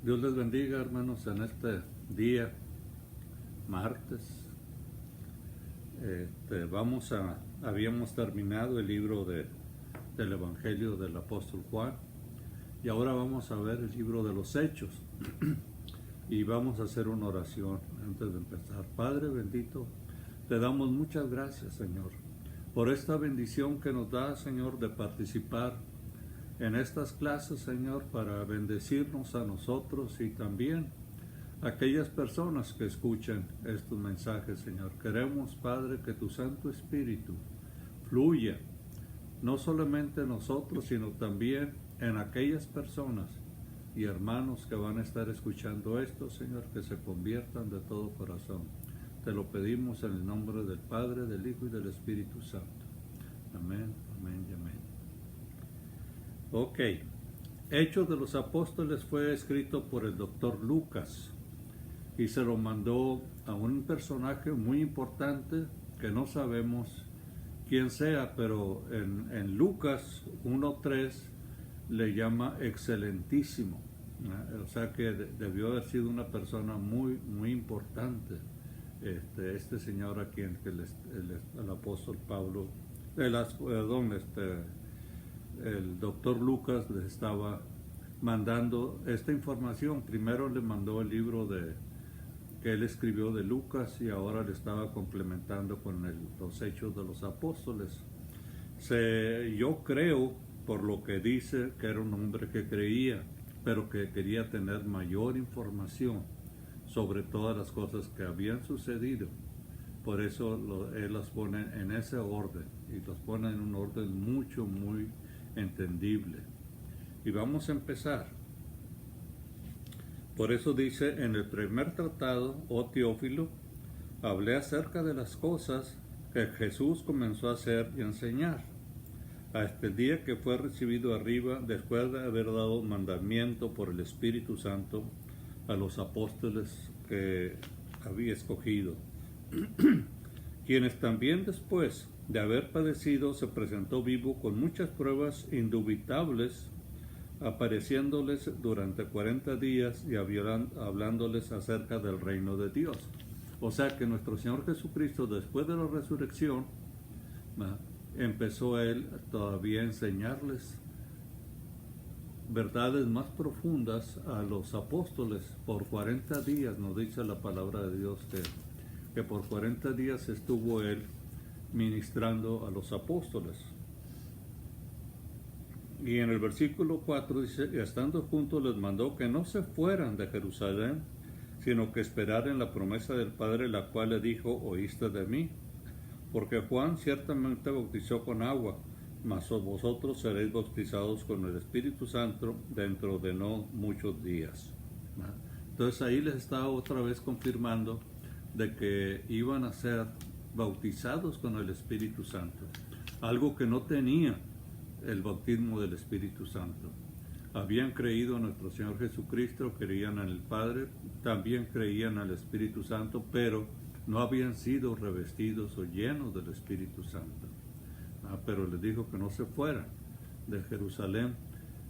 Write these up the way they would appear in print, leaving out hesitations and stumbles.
Dios les bendiga, hermanos, en este día, martes. Habíamos terminado el libro del Evangelio del Apóstol Juan y ahora vamos a ver el libro de los Hechos y vamos a hacer una oración antes de empezar. Padre bendito, te damos muchas gracias, Señor, por esta bendición que nos da, Señor, de participar en estas clases, Señor, para bendecirnos a nosotros y también a aquellas personas que escuchan estos mensajes, Señor. Queremos, Padre, que tu Santo Espíritu fluya, no solamente en nosotros, sino también en aquellas personas y hermanos que van a estar escuchando esto, Señor, que se conviertan de todo corazón. Te lo pedimos en el nombre del Padre, del Hijo y del Espíritu Santo. Amén, amén y amén. Ok, Hechos de los Apóstoles fue escrito por el doctor Lucas y se lo mandó a un personaje muy importante que no sabemos quién sea, pero en Lucas 1:3 le llama excelentísimo, o sea que debió haber sido una persona muy, muy importante, este señor a quien el apóstol Pablo, el doctor Lucas le estaba mandando esta información. Primero le mandó el libro que él escribió de Lucas y ahora le estaba complementando con los Hechos de los Apóstoles. Yo creo, por lo que dice, que era un hombre que creía, pero que quería tener mayor información sobre todas las cosas que habían sucedido. Por eso él las pone en ese orden y los pone en un orden muy entendible. Y vamos a empezar. Por eso dice en el primer tratado, oh Teófilo, hablé acerca de las cosas que Jesús comenzó a hacer y a enseñar, hasta el día que fue recibido arriba, después de haber dado mandamiento por el Espíritu Santo a los apóstoles que había escogido, quienes también después de haber padecido se presentó vivo con muchas pruebas indubitables, apareciéndoles durante 40 días y hablándoles acerca del reino de Dios. O sea que nuestro Señor Jesucristo, después de la resurrección, empezó él todavía a enseñarles verdades más profundas a los apóstoles. Por 40 días nos dice la palabra de Dios que por 40 días estuvo él ministrando a los apóstoles. Y en el versículo 4 dice, y estando juntos les mandó que no se fueran de Jerusalén, sino que esperaran la promesa del Padre, la cual le dijo, oíste de mí. Porque Juan ciertamente bautizó con agua, mas vosotros seréis bautizados con el Espíritu Santo dentro de no muchos días. Entonces ahí les está otra vez confirmando de que iban a ser bautizados con el Espíritu Santo, algo que no tenía el bautismo del Espíritu Santo. Habían creído en nuestro Señor Jesucristo, creían en el Padre, también creían en el Espíritu Santo, pero no habían sido revestidos o llenos del Espíritu Santo. Pero les dijo que no se fueran de Jerusalén.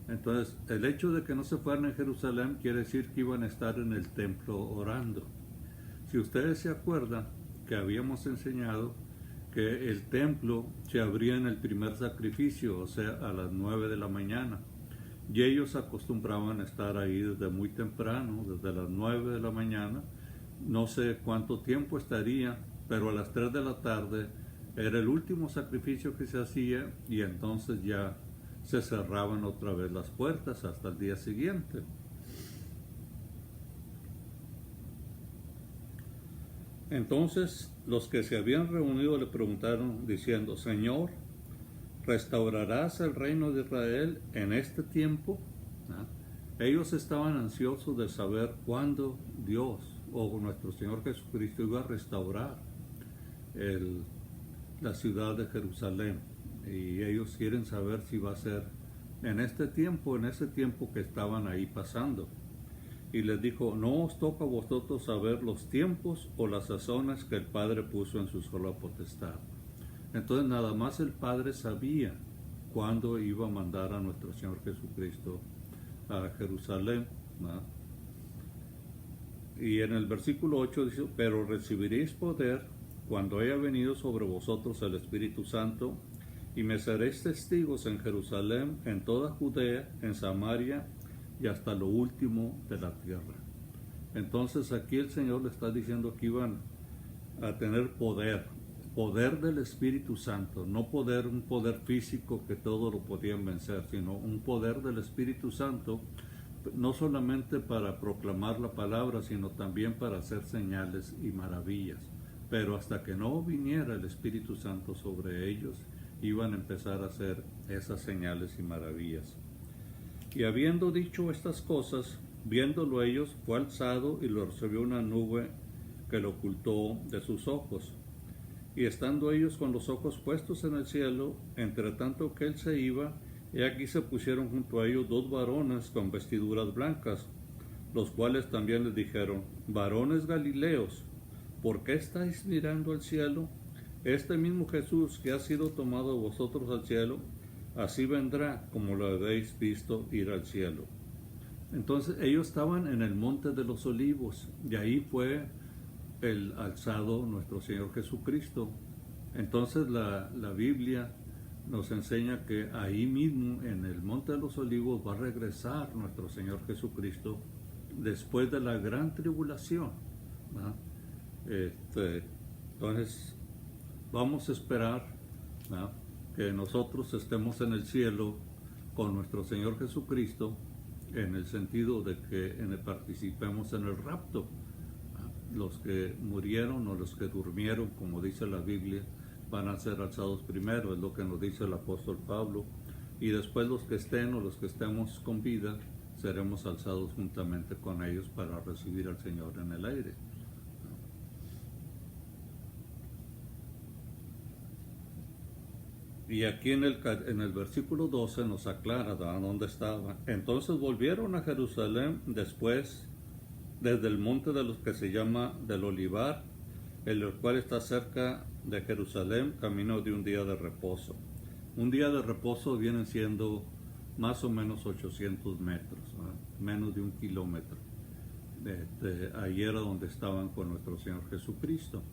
Entonces, el hecho de que no se fueran de Jerusalén quiere decir que iban a estar en el templo orando. Si ustedes se acuerdan que habíamos enseñado que el templo se abría en el primer sacrificio, o sea, a las 9 de la mañana. Y ellos acostumbraban a estar ahí desde muy temprano, desde las 9 de la mañana. No sé cuánto tiempo estaría, pero a las 3 de la tarde era el último sacrificio que se hacía y entonces ya se cerraban otra vez las puertas hasta el día siguiente. Entonces los que se habían reunido le preguntaron diciendo, Señor, ¿restaurarás el reino de Israel en este tiempo? Ellos estaban ansiosos de saber cuándo Dios o nuestro Señor Jesucristo iba a restaurar la ciudad de Jerusalén, y ellos quieren saber si va a ser en ese tiempo que estaban ahí pasando. Y les dijo, no os toca a vosotros saber los tiempos o las sazones que el Padre puso en su sola potestad. Entonces nada más el Padre sabía cuándo iba a mandar a nuestro Señor Jesucristo a Jerusalén, ¿no? Y en el versículo 8 dice, pero recibiréis poder cuando haya venido sobre vosotros el Espíritu Santo, y me seréis testigos en Jerusalén, en toda Judea, en Samaria y hasta lo último de la tierra. Entonces aquí el Señor le está diciendo que iban a tener poder, poder del Espíritu Santo, no poder, un poder físico que todo lo podían vencer, sino un poder del Espíritu Santo, no solamente para proclamar la palabra, sino también para hacer señales y maravillas. Pero hasta que no viniera el Espíritu Santo sobre ellos, iban a empezar a hacer esas señales y maravillas. Y habiendo dicho estas cosas, viéndolo ellos, fue alzado y lo recibió una nube que lo ocultó de sus ojos. Y estando ellos con los ojos puestos en el cielo, entre tanto que él se iba, y aquí se pusieron junto a ellos dos varones con vestiduras blancas, los cuales también les dijeron, varones Galileos, ¿por qué estáis mirando al cielo? Este mismo Jesús que ha sido tomado de vosotros al cielo, así vendrá como lo habéis visto ir al cielo. Entonces ellos estaban en el monte de los olivos, y ahí fue el alzado nuestro Señor Jesucristo. Entonces la Biblia nos enseña que ahí mismo en el monte de los olivos va a regresar nuestro Señor Jesucristo después de la gran tribulación, ¿no? Entonces vamos a esperar, ¿no?, que nosotros estemos en el cielo con nuestro Señor Jesucristo, en el sentido de que participemos en el rapto. Los que murieron o los que durmieron, como dice la Biblia, van a ser alzados primero, es lo que nos dice el apóstol Pablo, y después los que estén o los que estemos con vida, seremos alzados juntamente con ellos para recibir al Señor en el aire. Y aquí en el versículo 12 nos aclara dónde estaban. Entonces volvieron a Jerusalén después, desde el monte de los que se llama del Olivar, el cual está cerca de Jerusalén, camino de un día de reposo. Un día de reposo vienen siendo más o menos 800 metros, ¿no?, menos de 1 kilómetro. Ahí era donde estaban con nuestro Señor Jesucristo.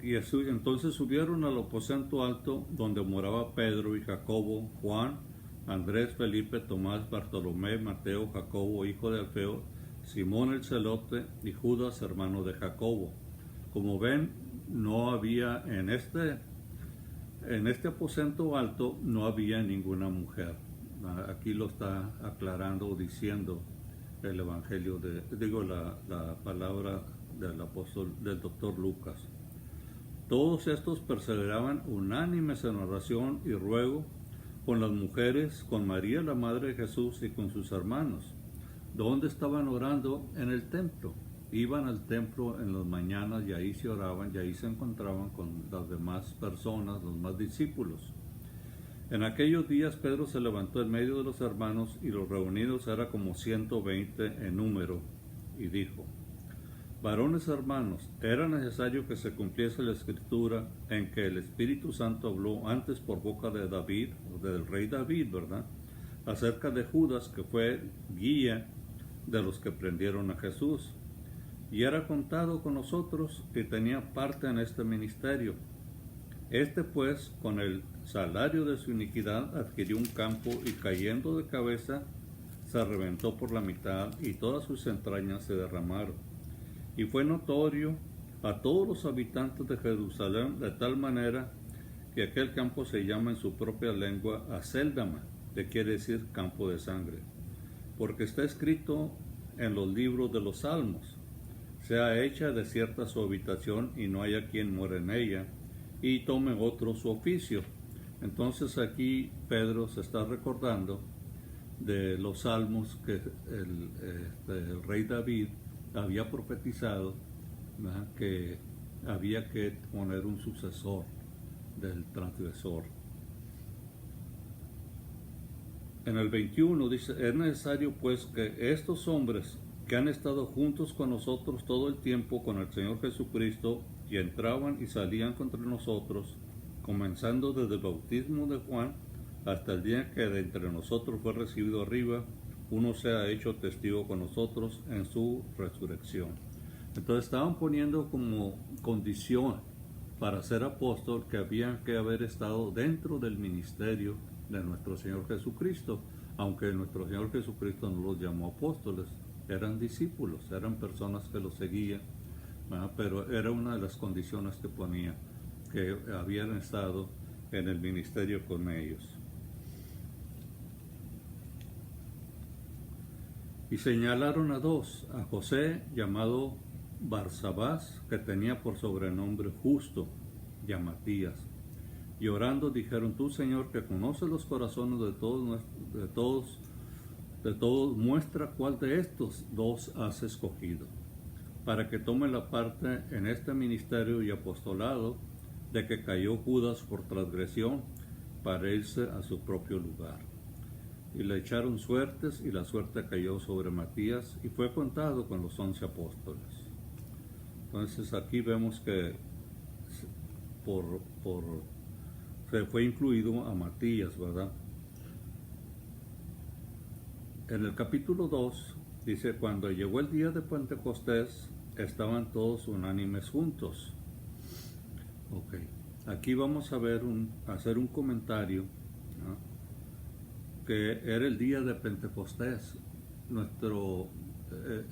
Y entonces subieron al aposento alto donde moraba Pedro y Jacobo, Juan, Andrés, Felipe, Tomás, Bartolomé, Mateo, Jacobo, hijo de Alfeo, Simón el celote y Judas, hermano de Jacobo. Como ven, no había en este aposento alto no había ninguna mujer. Aquí lo está aclarando o diciendo el evangelio la palabra del apóstol, del doctor Lucas. Todos estos perseveraban unánimes en oración y ruego con las mujeres, con María la madre de Jesús y con sus hermanos. ¿Dónde estaban orando? En el templo. Iban al templo en las mañanas y ahí se oraban y ahí se encontraban con las demás personas, los más discípulos. En aquellos días Pedro se levantó en medio de los hermanos y los reunidos era como 120 en número y dijo: varones hermanos, era necesario que se cumpliese la escritura en que el Espíritu Santo habló antes por boca de David, o del rey David, ¿verdad?, acerca de Judas, que fue guía de los que prendieron a Jesús, y era contado con nosotros y tenía parte en este ministerio. Este pues, con el salario de su iniquidad, adquirió un campo y cayendo de cabeza, se reventó por la mitad y todas sus entrañas se derramaron. Y fue notorio a todos los habitantes de Jerusalén, de tal manera que aquel campo se llama en su propia lengua Acéldama, que quiere decir campo de sangre, porque está escrito en los libros de los Salmos: sea hecha desierta su habitación y no haya quien muera en ella, y tome otro su oficio. Entonces aquí Pedro se está recordando de los salmos que el rey David había profetizado, ¿verdad?, que había que poner un sucesor del transgresor. En el 21 dice: es necesario pues que estos hombres que han estado juntos con nosotros todo el tiempo con el Señor Jesucristo, y entraban y salían contra nosotros, comenzando desde el bautismo de Juan hasta el día que de entre nosotros fue recibido arriba, uno sea hecho testigo con nosotros en su resurrección. Entonces estaban poniendo como condición para ser apóstol que habían que haber estado dentro del ministerio de nuestro Señor Jesucristo, aunque nuestro Señor Jesucristo no los llamó apóstoles, eran discípulos, eran personas que lo seguían, ¿verdad? Pero era una de las condiciones que ponía, que habían estado en el ministerio con ellos. Y señalaron a dos, a José, llamado Barsabás, que tenía por sobrenombre Justo, y a Matías. Y orando dijeron: tú, Señor, que conoces los corazones de todos, muestra cuál de estos dos has escogido, para que tome la parte en este ministerio y apostolado de que cayó Judas por transgresión para irse a su propio lugar. Y le echaron suertes, y la suerte cayó sobre Matías, y fue contado con los 11 apóstoles. Entonces aquí vemos que se fue incluido a Matías, ¿verdad? En el capítulo 2 dice: cuando llegó el día de Pentecostés, estaban todos unánimes juntos. Ok, aquí vamos a ver hacer un comentario, ¿no? Que era el día de Pentecostés.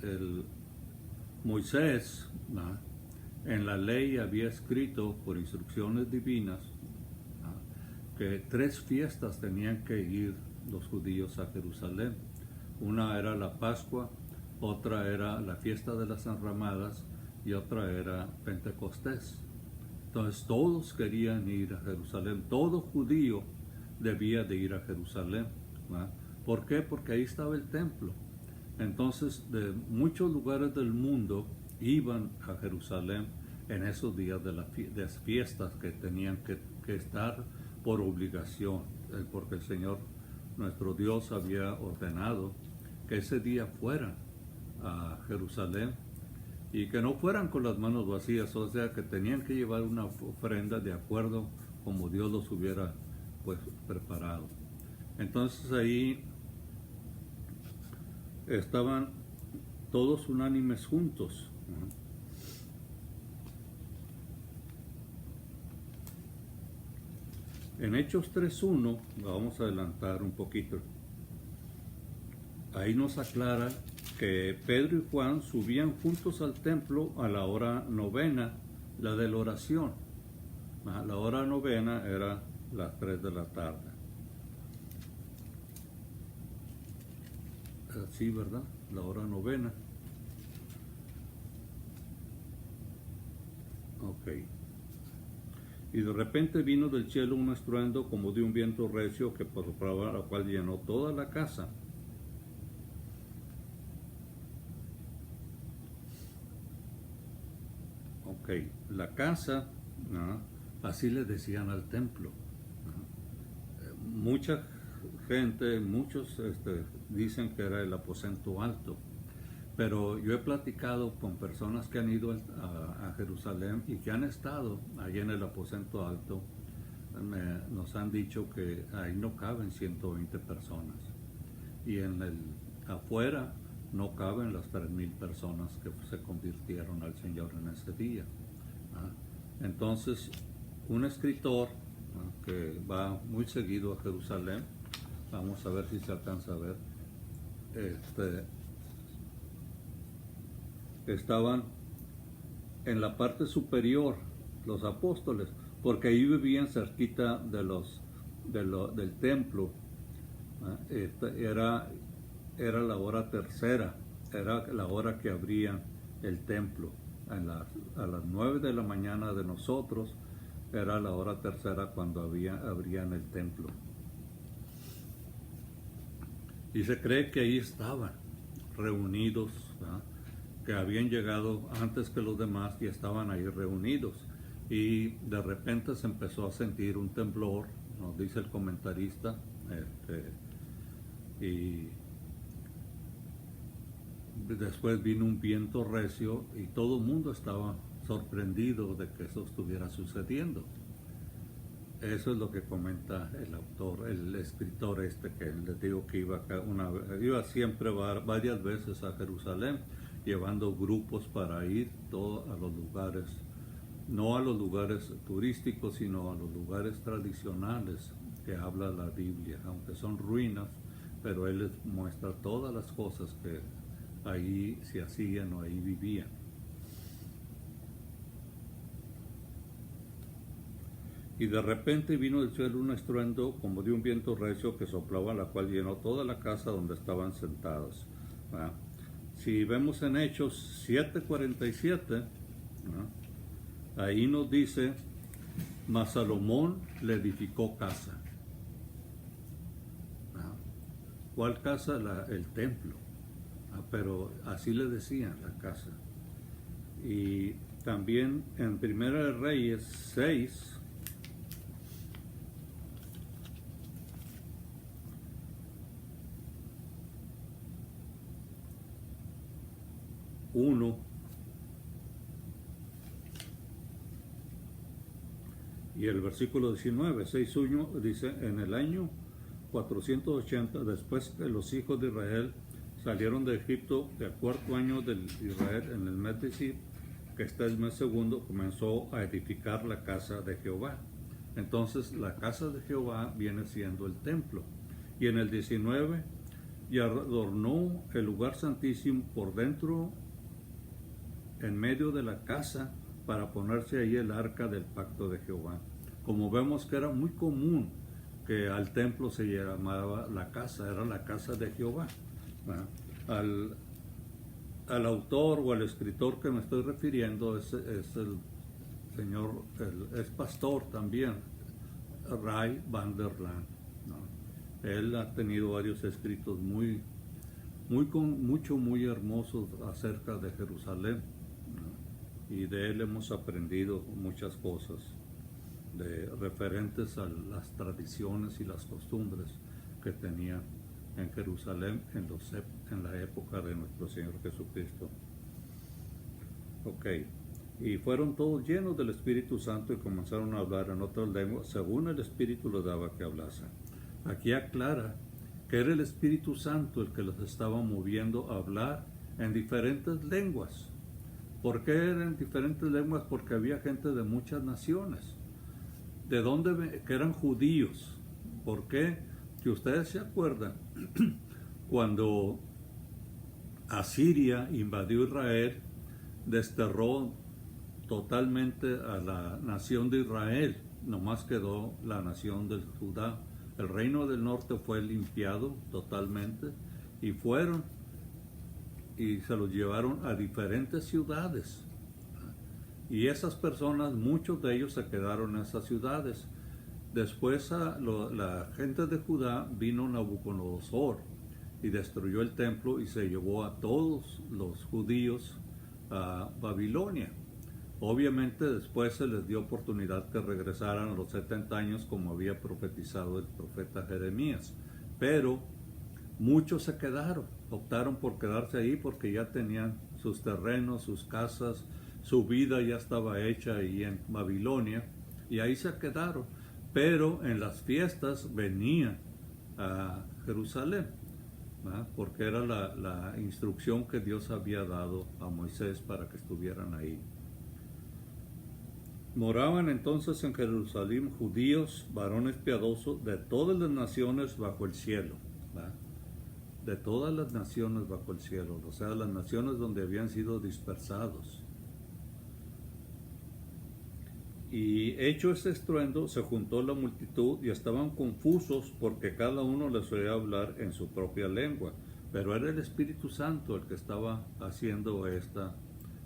El Moisés, ¿no?, en la ley había escrito por instrucciones divinas, ¿no?, que 3 fiestas tenían que ir los judíos a Jerusalén. Una era la Pascua, otra era la fiesta de las enramadas y otra era Pentecostés. Entonces todos querían ir a Jerusalén, todo judío debía de ir a Jerusalén, ¿no? ¿Por qué? Porque ahí estaba el templo. Entonces de muchos lugares del mundo iban a Jerusalén en esos días de las fiestas que tenían que estar por obligación, porque el Señor nuestro Dios había ordenado que ese día fueran a Jerusalén y que no fueran con las manos vacías, o sea que tenían que llevar una ofrenda de acuerdo como Dios los hubiera pues preparado. Entonces ahí estaban todos unánimes juntos, ¿no? En Hechos 3:1, vamos a adelantar un poquito, ahí nos aclara que Pedro y Juan subían juntos al templo a la hora novena, la de la oración. La hora novena era las 3 de la tarde. Sí, ¿verdad? La hora novena. Ok. Y de repente vino del cielo un estruendo como de un viento recio que soplaba, la cual llenó toda la casa. Ok, la casa, ¿no?, así le decían al templo, ¿no? Mucha gente, muchos dicen que era el aposento alto, pero yo he platicado con personas que han ido a Jerusalén y que han estado ahí en el aposento alto. Nos han dicho que ahí no caben 120 personas y afuera no caben las 3,000 personas que se convirtieron al Señor en ese día. Entonces, un escritor, ¿no?, que va muy seguido a Jerusalén, vamos a ver si se alcanza a ver, estaban en la parte superior los apóstoles, porque ahí vivían cerquita del templo. Era la hora tercera, era la hora que abrían el templo. A las 9 de la mañana de nosotros era la hora tercera cuando abrían el templo. Y se cree que ahí estaban reunidos, ¿verdad?, que habían llegado antes que los demás y estaban ahí reunidos. Y de repente se empezó a sentir un temblor, nos dice el comentarista, y después vino un viento recio y todo el mundo estaba sorprendido de que eso estuviera sucediendo. Eso es lo que comenta el autor, el escritor que les digo que iba siempre varias veces a Jerusalén, llevando grupos para ir a los lugares, no a los lugares turísticos, sino a los lugares tradicionales que habla la Biblia, aunque son ruinas, pero él les muestra todas las cosas que ahí se hacían o ahí vivían. Y de repente vino del cielo un estruendo como de un viento recio que soplaba, la cual llenó toda la casa donde estaban sentados. ¿Verdad? Si vemos en Hechos 7:47, ahí nos dice, mas Salomón le edificó casa. ¿Verdad? ¿Cuál casa? El templo. Pero así le decían, la casa. Y también en Primera de Reyes 6, y el versículo 19, 6:1 dice, en el año 480, después que los hijos de Israel salieron de Egipto, del cuarto año de Israel, en el mes de Sib, que está el mes segundo, comenzó a edificar la casa de Jehová. Entonces la casa de Jehová viene siendo el templo. Y en el 19, y adornó el lugar santísimo por dentro, en medio de la casa, para ponerse ahí el arca del pacto de Jehová. Como vemos que era muy común que al templo se llamaba la casa, era la casa de Jehová. Al autor o al escritor que me estoy refiriendo es el señor, es pastor también, Ray van der Laan, ¿no? Él ha tenido varios escritos muy hermosos acerca de Jerusalén, ¿no? Y de él hemos aprendido muchas cosas referentes a las tradiciones y las costumbres que tenía en Jerusalén en la época de nuestro Señor Jesucristo. Ok, y fueron todos llenos del Espíritu Santo y comenzaron a hablar en otras lenguas según el Espíritu les daba que hablasen. Aquí aclara que era el Espíritu Santo el que los estaba moviendo a hablar en diferentes lenguas. ¿Por qué eran diferentes lenguas? Porque había gente de muchas naciones. ¿De dónde? Que eran judíos. ¿Por qué? Si ustedes se acuerdan, cuando Asiria invadió Israel, desterró totalmente a la nación de Israel, nomás quedó la nación de Judá. El reino del norte fue limpiado totalmente y fueron y se los llevaron a diferentes ciudades. Y esas personas, muchos de ellos se quedaron en esas ciudades. Después la gente de Judá vino Nabucodonosor y destruyó el templo y se llevó a todos los judíos a Babilonia. Obviamente después se les dio oportunidad que regresaran a los 70 años como había profetizado el profeta Jeremías. Pero muchos se quedaron, optaron por quedarse ahí porque ya tenían sus terrenos, sus casas, su vida ya estaba hecha ahí en Babilonia y ahí se quedaron. Pero en las fiestas venían a Jerusalén, ¿verdad? Porque era la instrucción que Dios había dado a Moisés para que estuvieran ahí. Moraban entonces en Jerusalén judíos, varones piadosos de todas las naciones bajo el cielo, ¿verdad? De todas las naciones bajo el cielo, o sea, las naciones donde habían sido dispersados. Y hecho este estruendo, se juntó la multitud y estaban confusos porque cada uno les oía hablar en su propia lengua. Pero era el Espíritu Santo el que estaba haciendo esta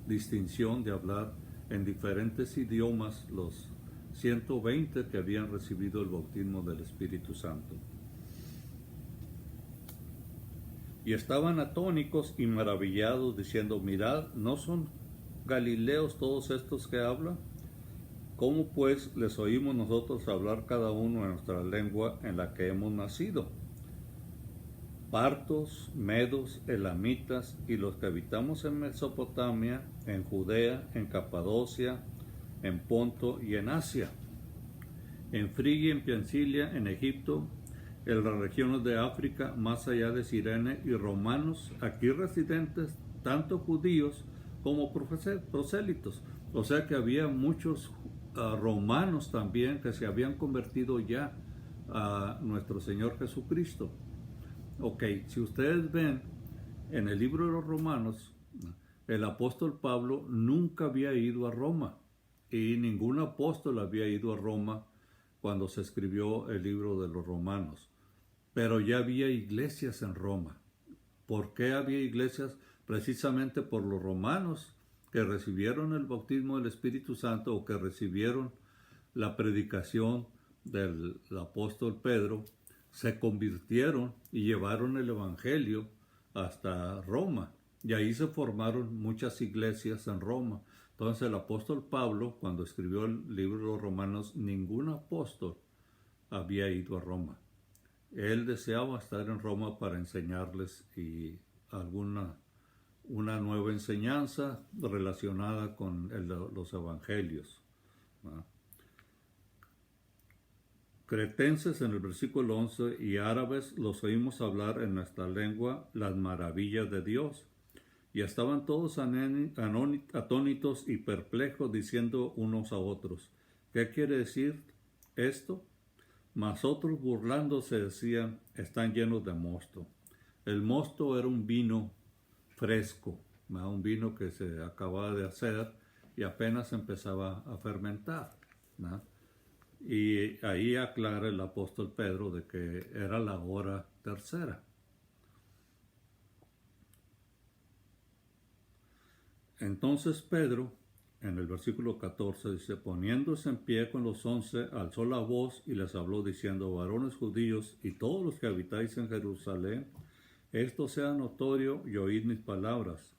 distinción de hablar en diferentes idiomas los 120 que habían recibido el bautismo del Espíritu Santo. Y estaban atónicos y maravillados diciendo, mirad, ¿no son galileos todos estos que hablan? ¿Cómo pues les oímos nosotros hablar cada uno en nuestra lengua en la que hemos nacido? Partos, medos, elamitas y los que habitamos en Mesopotamia, en Judea, en Capadocia, en Ponto y en Asia, en Frigia, en Pamphylia, en Egipto, en las regiones de África, más allá de Cirene, y romanos, aquí residentes, tanto judíos como prosélitos. O sea que había muchos romanos también que se habían convertido ya a nuestro Señor Jesucristo. Ok, si ustedes ven en el libro de los Romanos, el apóstol Pablo nunca había ido a Roma y ningún apóstol había ido a Roma cuando se escribió el libro de los Romanos. Pero ya había iglesias en Roma. ¿Por qué había iglesias? Precisamente por los romanos que recibieron el bautismo del Espíritu Santo o que recibieron la predicación del apóstol Pedro, se convirtieron y llevaron el Evangelio hasta Roma. Y ahí se formaron muchas iglesias en Roma. Entonces el apóstol Pablo, cuando escribió el libro de los Romanos, ningún apóstol había ido a Roma. Él deseaba estar en Roma para enseñarles y una nueva enseñanza relacionada con los evangelios. ¿No? Cretenses en el versículo 11 y árabes los oímos hablar en nuestra lengua las maravillas de Dios. Y estaban todos atónitos y perplejos diciendo unos a otros, ¿qué quiere decir esto? Mas otros burlándose decían, están llenos de mosto. El mosto era un vino fresco, ¿no? Un vino que se acababa de hacer y apenas empezaba a fermentar, ¿no? Y ahí aclara el apóstol Pedro de que era la hora tercera. Entonces Pedro, en el versículo 14, dice, poniéndose en pie con los 11, alzó la voz y les habló diciendo, varones judíos y todos los que habitáis en Jerusalén, esto sea notorio y oíd mis palabras,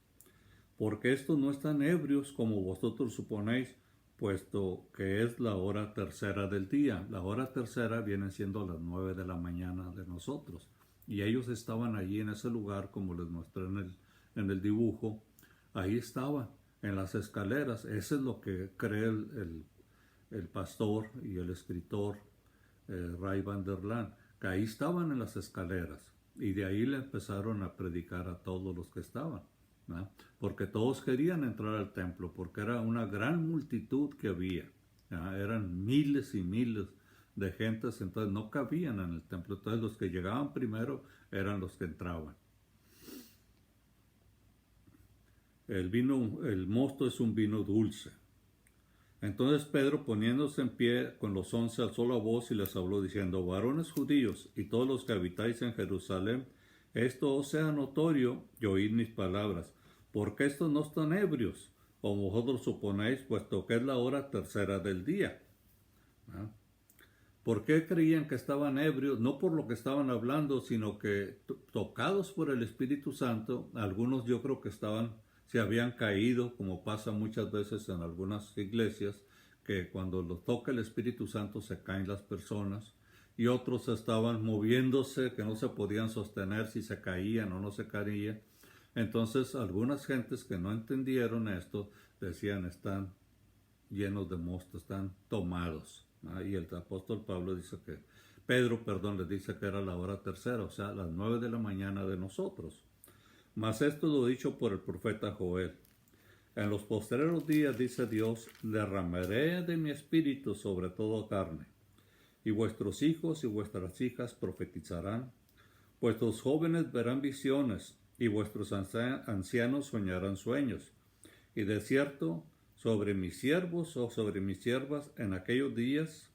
porque estos no están ebrios como vosotros suponéis, puesto que es la hora tercera del día. La hora tercera viene siendo las 9 de la mañana de nosotros. Y ellos estaban allí en ese lugar, como les mostré en el dibujo. Ahí estaban, en las escaleras. Eso es lo que cree el pastor y el escritor Ray Van der Laan, que ahí estaban en las escaleras. Y de ahí le empezaron a predicar a todos los que estaban, ¿no? Porque todos querían entrar al templo, porque era una gran multitud que había, ¿no? Eran miles y miles de gentes, entonces no cabían en el templo. Entonces los que llegaban primero eran los que entraban. El mosto es un vino dulce. Entonces Pedro, poniéndose en pie con los 11, alzó la voz y les habló diciendo, varones judíos y todos los que habitáis en Jerusalén, esto os sea notorio y oíd mis palabras, porque estos no están ebrios, como vosotros suponéis, puesto que es la hora tercera del día. ¿Ah? ¿Por qué creían que estaban ebrios? No por lo que estaban hablando, sino que tocados por el Espíritu Santo, algunos yo creo que se habían caído, como pasa muchas veces en algunas iglesias, que cuando los toca el Espíritu Santo se caen las personas, y otros estaban moviéndose, que no se podían sostener si se caían o no se caían. Entonces algunas gentes que no entendieron esto decían, están llenos de mosto, están tomados. Y el apóstol Pedro les dice que era la hora tercera, o sea, las 9 de la mañana de nosotros. Mas esto lo dicho por el profeta Joel. En los postreros días, dice Dios, derramaré de mi espíritu sobre toda carne, y vuestros hijos y vuestras hijas profetizarán, vuestros jóvenes verán visiones, y vuestros ancianos soñarán sueños. Y de cierto, sobre mis siervos o sobre mis siervas en aquellos días,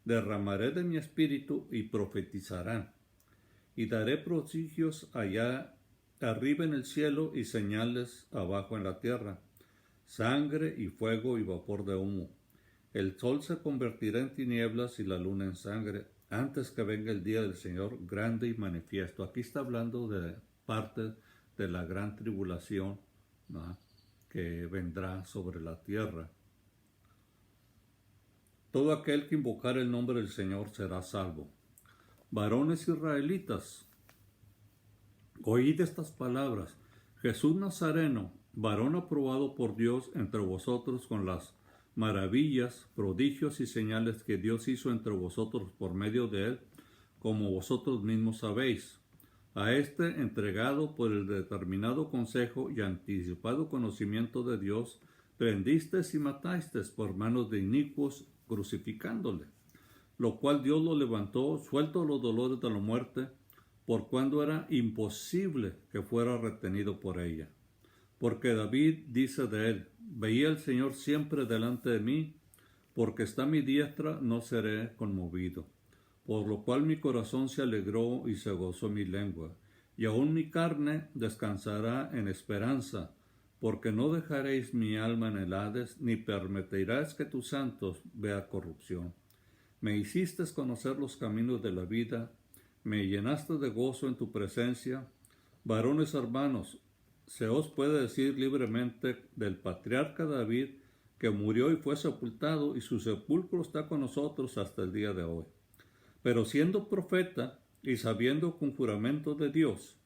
derramaré de mi espíritu y profetizarán, y daré prodigios allá arriba en el cielo y señales abajo en la tierra, sangre y fuego y vapor de humo. El sol se convertirá en tinieblas y la luna en sangre, antes que venga el día del Señor grande y manifiesto. Aquí está hablando de parte de la gran tribulación, ¿no?, que vendrá sobre la tierra. Todo aquel que invocar el nombre del Señor será salvo. Varones israelitas, oíd estas palabras. Jesús Nazareno, varón aprobado por Dios entre vosotros con las maravillas, prodigios y señales que Dios hizo entre vosotros por medio de él, como vosotros mismos sabéis. A este, entregado por el determinado consejo y anticipado conocimiento de Dios, prendisteis y matasteis por manos de inicuos, crucificándole, lo cual Dios lo levantó, suelto los dolores de la muerte, por cuando era imposible que fuera retenido por ella. Porque David dice de él: veía al Señor siempre delante de mí, porque está a mi diestra, no seré conmovido. Por lo cual mi corazón se alegró y se gozó mi lengua, y aún mi carne descansará en esperanza, porque no dejaréis mi alma en el Hades, ni permitirás que tus santos vean corrupción. Me hiciste conocer los caminos de la vida, me llenaste de gozo en tu presencia. Varones hermanos, se os puede decir libremente del patriarca David, que murió y fue sepultado, y su sepulcro está con nosotros hasta el día de hoy. Pero siendo profeta y sabiendo con juramento de Dios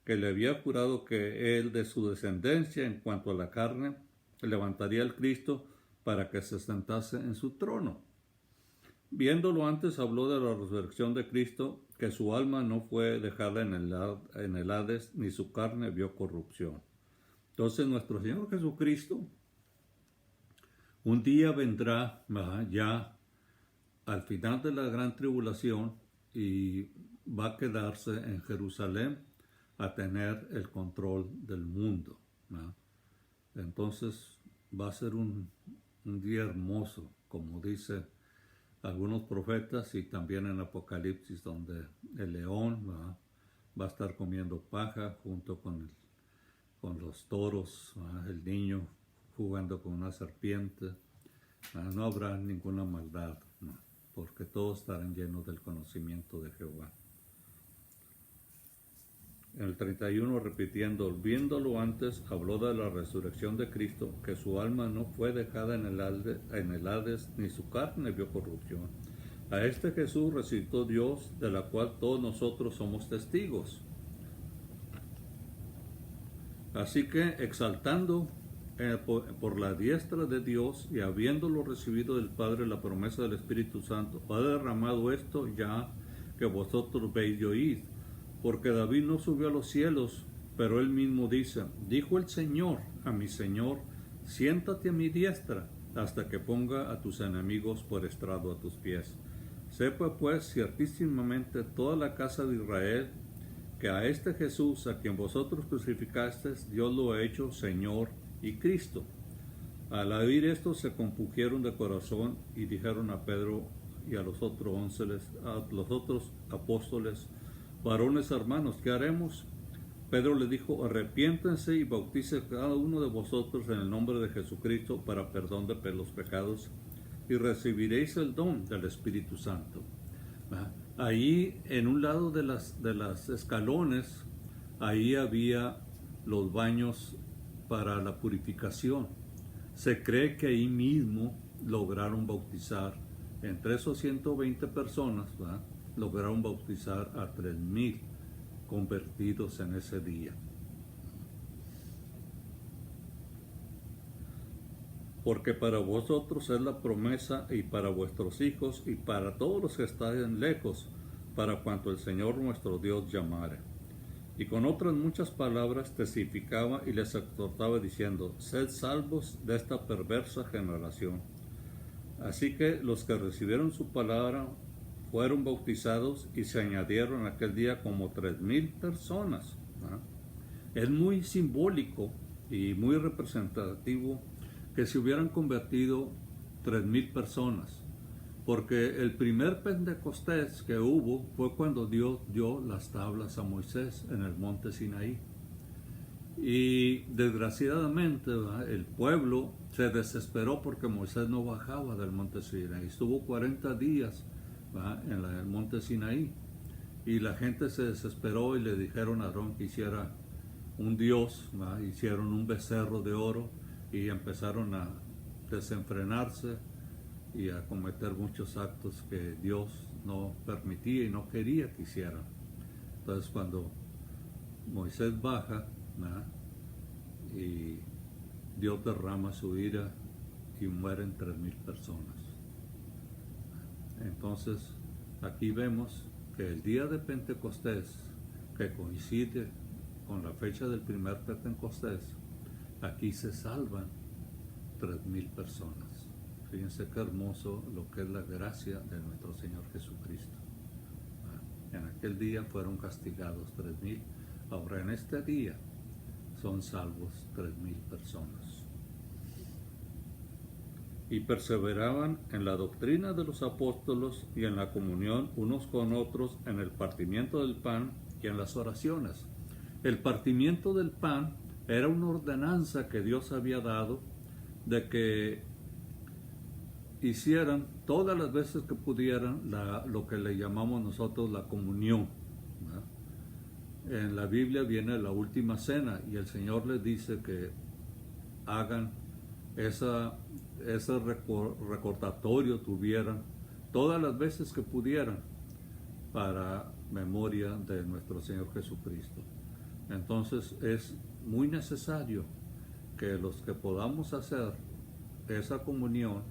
que le había jurado que él de su descendencia en cuanto a la carne levantaría al Cristo para que se sentase en su trono. Viéndolo antes habló de la resurrección de Cristo, que su alma no fue dejada en el Hades, ni su carne vio corrupción. Entonces nuestro Señor Jesucristo un día vendrá ya al final de la gran tribulación y va a quedarse en Jerusalén a tener el control del mundo, ¿verdad? Entonces va a ser un día hermoso, como dice algunos profetas, y también en Apocalipsis, donde el león va a estar comiendo paja junto con los toros, el niño jugando con una serpiente. No habrá ninguna maldad, ¿no? Porque todos estarán llenos del conocimiento de Jehová. En el 31, repitiendo, viéndolo antes, habló de la resurrección de Cristo, que su alma no fue dejada en el Hades, ni su carne vio corrupción. A este Jesús resucitó Dios, de la cual todos nosotros somos testigos. Así que, exaltando por la diestra de Dios y habiéndolo recibido del Padre la promesa del Espíritu Santo, ha derramado esto ya que vosotros veis y oíd. Porque David no subió a los cielos, pero él mismo dice: dijo el Señor a mi Señor, siéntate a mi diestra, hasta que ponga a tus enemigos por estrado a tus pies. Sepa pues ciertísimamente toda la casa de Israel, que a este Jesús, a quien vosotros crucificasteis, Dios lo ha hecho Señor y Cristo. Al oír esto se compungieron de corazón y dijeron a Pedro y a los otros apóstoles: varones hermanos, ¿qué haremos? Pedro le dijo: arrepiéntense y bautice cada uno de vosotros en el nombre de Jesucristo para perdón de los pecados, y recibiréis el don del Espíritu Santo. Ahí, en un lado de las escalones, ahí había los baños para la purificación. Se cree que ahí mismo lograron bautizar, entre esos 120 personas, ¿verdad?, lograron bautizar a 3,000 convertidos en ese día. Porque para vosotros es la promesa, y para vuestros hijos, y para todos los que están lejos, para cuanto el Señor nuestro Dios llamare. Y con otras muchas palabras testificaba y les exhortaba diciendo: sed salvos de esta perversa generación. Así que los que recibieron su palabra fueron bautizados, y se añadieron aquel día como 3,000 personas. Es muy simbólico y muy representativo que se hubieran convertido 3,000 personas, porque el primer Pentecostés que hubo fue cuando Dios dio las tablas a Moisés en el monte Sinaí. Y desgraciadamente, ¿verdad?, el pueblo se desesperó porque Moisés no bajaba del monte Sinaí. Estuvo 40 días, ¿verdad?, en el monte Sinaí, y la gente se desesperó y le dijeron a Aarón que hiciera un dios, ¿verdad? Hicieron un becerro de oro y empezaron a desenfrenarse y a cometer muchos actos que Dios no permitía y no quería que hicieran. Entonces, cuando Moisés baja, ¿verdad?, y Dios derrama su ira y mueren 3,000 personas. Entonces, aquí vemos que el día de Pentecostés, que coincide con la fecha del primer Pentecostés, aquí se salvan 3,000 personas. Fíjense qué hermoso lo que es la gracia de nuestro Señor Jesucristo. En aquel día fueron castigados 3,000. Ahora en este día son salvos 3,000 personas. Y perseveraban en la doctrina de los apóstolos y en la comunión unos con otros, en el partimiento del pan y en las oraciones. El partimiento del pan era una ordenanza que Dios había dado de que hicieran todas las veces que pudieran lo que le llamamos nosotros la comunión, ¿verdad? En la Biblia viene la última cena y el Señor les dice que hagan ese recordatorio, tuvieran todas las veces que pudieran para memoria de nuestro Señor Jesucristo. Entonces es muy necesario que los que podamos hacer esa comunión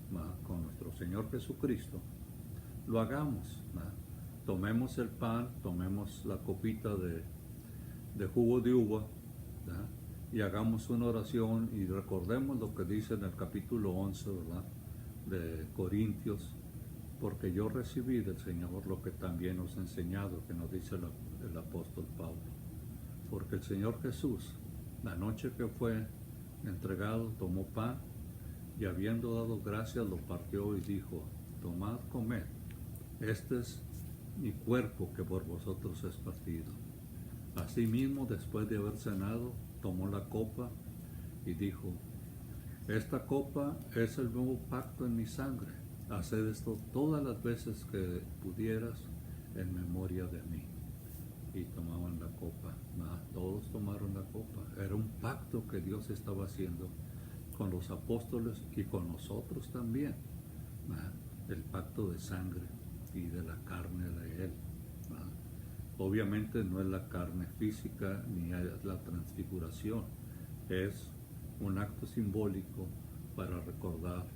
con nuestro Señor Jesucristo, lo hagamos. Tomemos el pan, tomemos la copita de jugo de uva, y hagamos una oración y recordemos lo que dice en el capítulo 11, ¿verdad?, de Corintios, porque yo recibí del Señor lo que también os he enseñado, que nos dice el apóstol Pablo. Porque el Señor Jesús, la noche que fue entregado, tomó pan y habiendo dado gracias lo partió y dijo: tomad, comed, este es mi cuerpo que por vosotros es partido. Asimismo, después de haber cenado, tomó la copa y dijo: esta copa es el nuevo pacto en mi sangre, haced esto todas las veces que pudieras en memoria de mí. Y tomaban la copa, todos tomaron la copa. Era un pacto que Dios estaba haciendo con los apóstoles y con nosotros también, el pacto de sangre y de la carne de Él. Obviamente no es la carne física ni es la transfiguración, es un acto simbólico para recordar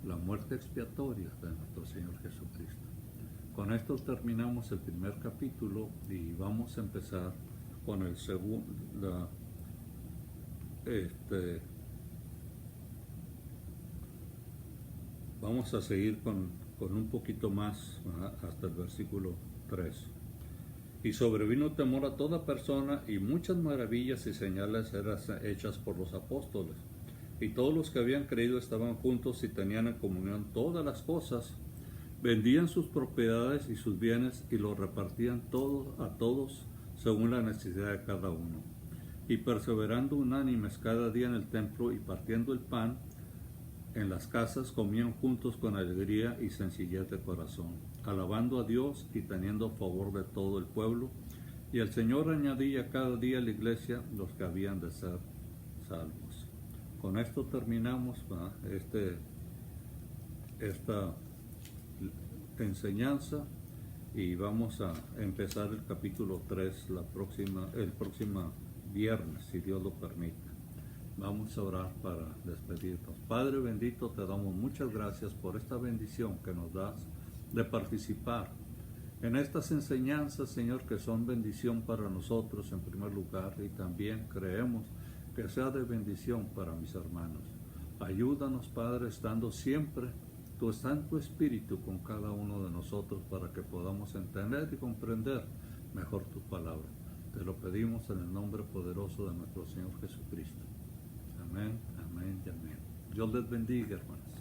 la muerte expiatoria de nuestro Señor Jesucristo. Con esto terminamos el primer capítulo y vamos a empezar con el segundo. Vamos a seguir con un poquito más, hasta el versículo 3. Y sobrevino temor a toda persona, y muchas maravillas y señales eran hechas por los apóstoles. Y todos los que habían creído estaban juntos y tenían en comunión todas las cosas, vendían sus propiedades y sus bienes y los repartían todos a todos según la necesidad de cada uno. Y perseverando unánimes cada día en el templo y partiendo el pan en las casas, comían juntos con alegría y sencillez de corazón, alabando a Dios y teniendo favor de todo el pueblo. Y el Señor añadía cada día a la iglesia los que habían de ser salvos. Con esto terminamos esta enseñanza y vamos a empezar el capítulo 3 el próximo viernes, si Dios lo permite. Vamos a orar para despedirnos. Padre bendito, te damos muchas gracias por esta bendición que nos das de participar en estas enseñanzas, Señor, que son bendición para nosotros en primer lugar, y también creemos que sea de bendición para mis hermanos. Ayúdanos, Padre, estando siempre tu Santo Espíritu con cada uno de nosotros para que podamos entender y comprender mejor tu palabra. Te lo pedimos en el nombre poderoso de nuestro Señor Jesucristo. Amén, amén y amén. Dios les bendiga, hermanos.